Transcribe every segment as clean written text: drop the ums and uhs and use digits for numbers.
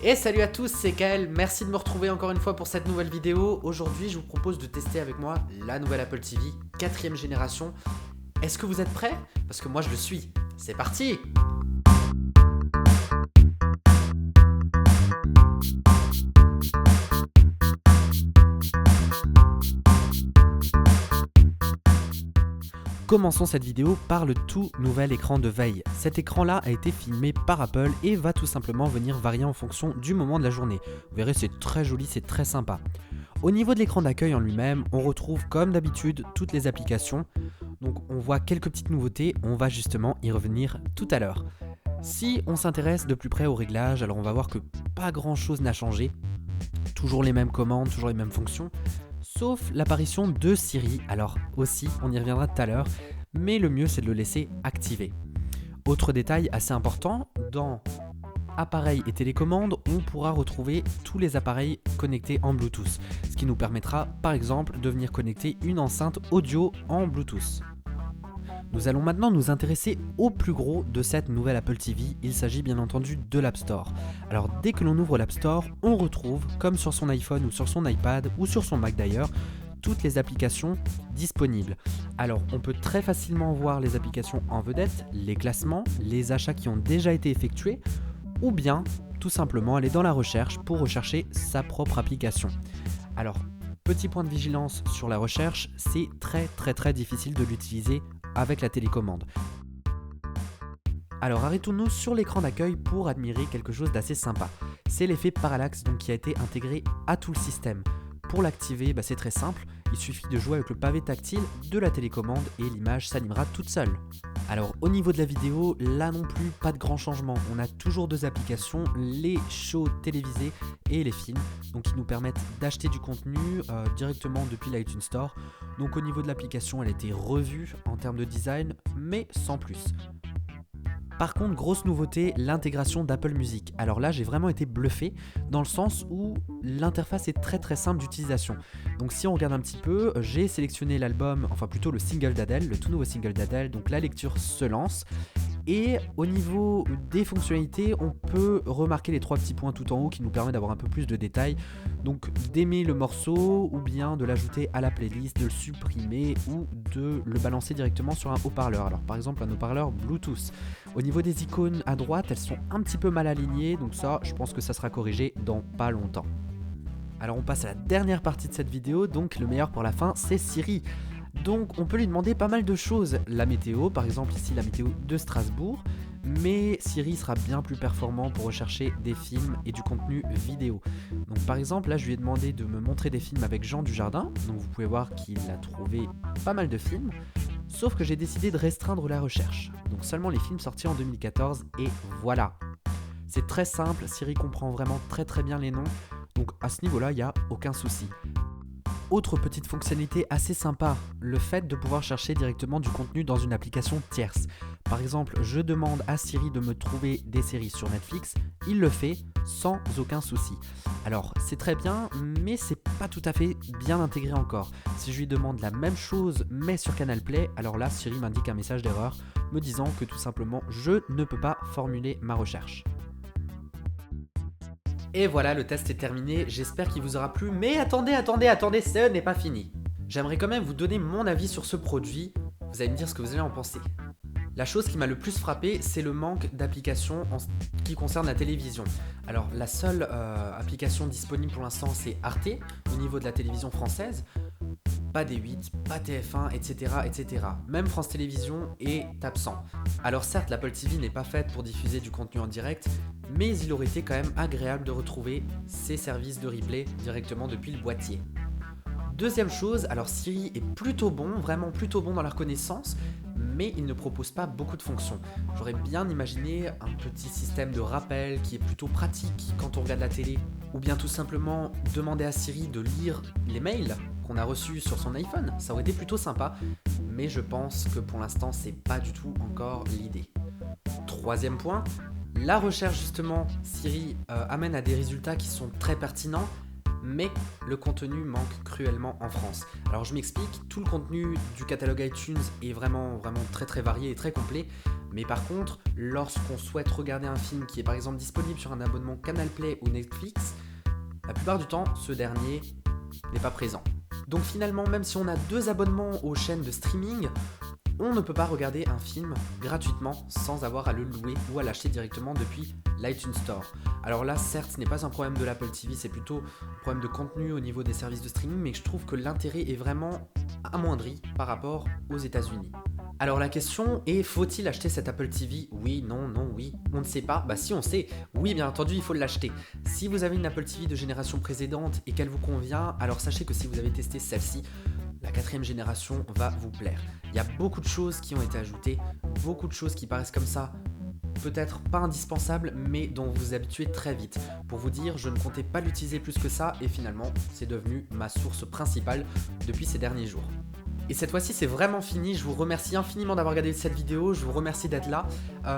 Et salut à tous, c'est Kael, merci de me retrouver encore une fois pour cette nouvelle vidéo. Aujourd'hui, je vous propose de tester avec moi la nouvelle Apple TV 4ème génération. Est-ce que vous êtes prêts? Parce que moi je le suis. C'est parti! Commençons cette vidéo par le tout nouvel écran de veille. Cet écran-là a été filmé par Apple et va tout simplement venir varier en fonction du moment de la journée. Vous verrez, c'est très joli, c'est très sympa. Au niveau de l'écran d'accueil en lui-même, on retrouve comme d'habitude toutes les applications. Donc on voit quelques petites nouveautés, on va justement y revenir tout à l'heure. Si on s'intéresse de plus près aux réglages, alors on va voir que pas grand-chose n'a changé. Toujours les mêmes commandes, toujours les mêmes fonctions. Sauf l'apparition de Siri, alors aussi on y reviendra tout à l'heure, mais le mieux c'est de le laisser activer. Autre détail assez important, dans appareils et télécommandes, on pourra retrouver tous les appareils connectés en Bluetooth, ce qui nous permettra par exemple de venir connecter une enceinte audio en Bluetooth. Nous allons maintenant nous intéresser au plus gros de cette nouvelle Apple TV, il s'agit bien entendu de l'App Store. Alors dès que l'on ouvre l'App Store, on retrouve, comme sur son iPhone ou sur son iPad ou sur son Mac d'ailleurs, toutes les applications disponibles. Alors on peut très facilement voir les applications en vedette, les classements, les achats qui ont déjà été effectués, ou bien tout simplement aller dans la recherche pour rechercher sa propre application. Alors petit point de vigilance sur la recherche, c'est très difficile de l'utiliser avec la télécommande. Alors arrêtons-nous sur l'écran d'accueil pour admirer quelque chose d'assez sympa. C'est l'effet parallaxe qui a été intégré à tout le système. Pour l'activer, c'est très simple, il suffit de jouer avec le pavé tactile de la télécommande et l'image s'animera toute seule. Alors au niveau de la vidéo, là non plus pas de grand changement, on a toujours deux applications, les shows télévisés et les films, donc qui nous permettent d'acheter du contenu directement depuis l'iTunes Store. Donc au niveau de l'application, elle a été revue en termes de design, mais sans plus. Par contre, grosse nouveauté, l'intégration d'Apple Music. Alors là, j'ai vraiment été bluffé dans le sens où l'interface est très simple d'utilisation. Donc si on regarde un petit peu, j'ai sélectionné l'album, enfin plutôt le single d'Adèle, le tout nouveau single d'Adèle, donc la lecture se lance. Et au niveau des fonctionnalités, on peut remarquer les trois petits points tout en haut qui nous permettent d'avoir un peu plus de détails. Donc d'aimer le morceau ou bien de l'ajouter à la playlist, de le supprimer ou de le balancer directement sur un haut-parleur. Alors par exemple un haut-parleur Bluetooth. Au niveau des icônes à droite, elles sont un petit peu mal alignées, donc ça je pense que ça sera corrigé dans pas longtemps. Alors on passe à la dernière partie de cette vidéo, donc le meilleur pour la fin, c'est Siri. Donc on peut lui demander pas mal de choses, la météo, par exemple ici la météo de Strasbourg, mais Siri sera bien plus performant pour rechercher des films et du contenu vidéo. Donc par exemple là je lui ai demandé de me montrer des films avec Jean Dujardin, donc vous pouvez voir qu'il a trouvé pas mal de films, sauf que j'ai décidé de restreindre la recherche, donc seulement les films sortis en 2014 et voilà. C'est très simple, Siri comprend vraiment très bien les noms, donc à ce niveau là il n'y a aucun souci. Autre petite fonctionnalité assez sympa, le fait de pouvoir chercher directement du contenu dans une application tierce. Par exemple, je demande à Siri de me trouver des séries sur Netflix, il le fait sans aucun souci. Alors c'est très bien, mais c'est pas tout à fait bien intégré encore. Si je lui demande la même chose mais sur Canal Play, alors là Siri m'indique un message d'erreur me disant que tout simplement je ne peux pas formuler ma recherche. Et voilà, le test est terminé, j'espère qu'il vous aura plu, mais attendez, ce n'est pas fini. J'aimerais quand même vous donner mon avis sur ce produit, vous allez me dire ce que vous allez en penser. La chose qui m'a le plus frappé, c'est le manque d'applications en ce qui concerne la télévision. Alors la seule application disponible pour l'instant c'est Arte, au niveau de la télévision française. Pas D8, pas TF1, etc. Même France Télévisions est absent. Alors certes, l'Apple TV n'est pas faite pour diffuser du contenu en direct, mais il aurait été quand même agréable de retrouver ces services de replay directement depuis le boîtier. Deuxième chose, alors Siri est plutôt bon, vraiment plutôt bon dans la reconnaissance, mais il ne propose pas beaucoup de fonctions. J'aurais bien imaginé un petit système de rappel qui est plutôt pratique quand on regarde la télé, ou bien tout simplement demander à Siri de lire les mails qu'on a reçus sur son iPhone, ça aurait été plutôt sympa, mais je pense que pour l'instant c'est pas du tout encore l'idée. Troisième point, la recherche justement, Siri amène à des résultats qui sont très pertinents, mais le contenu manque cruellement en France. Alors je m'explique, tout le contenu du catalogue iTunes est vraiment très varié et très complet, mais par contre, lorsqu'on souhaite regarder un film qui est par exemple disponible sur un abonnement Canal Play ou Netflix, la plupart du temps, ce dernier n'est pas présent. Donc finalement, même si on a 2 abonnements aux chaînes de streaming, on ne peut pas regarder un film gratuitement sans avoir à le louer ou à l'acheter directement depuis l'iTunes Store. Alors là, certes, ce n'est pas un problème de l'Apple TV, c'est plutôt un problème de contenu au niveau des services de streaming, mais je trouve que l'intérêt est vraiment amoindri par rapport aux États-Unis. Alors la question est, faut-il acheter cette Apple TV? Oui, non, non, oui. On ne sait pas. Bah si on sait, oui bien entendu il faut l'acheter. Si vous avez une Apple TV de génération précédente et qu'elle vous convient, alors sachez que si vous avez testé celle-ci, la 4e génération va vous plaire. Il y a beaucoup de choses qui ont été ajoutées, beaucoup de choses qui paraissent comme ça, peut-être pas indispensables, mais dont vous vous habituez très vite. Pour vous dire, je ne comptais pas l'utiliser plus que ça, et finalement, c'est devenu ma source principale depuis ces derniers jours. Et cette fois-ci, c'est vraiment fini. Je vous remercie infiniment d'avoir regardé cette vidéo. Je vous remercie d'être là.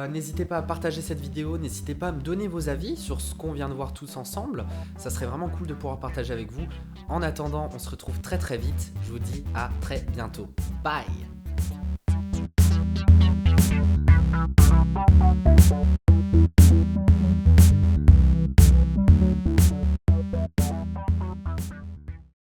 N'hésitez pas à partager cette vidéo. N'hésitez pas à me donner vos avis sur ce qu'on vient de voir tous ensemble. Ça serait vraiment cool de pouvoir partager avec vous. En attendant, on se retrouve très vite. Je vous dis à très bientôt. Bye!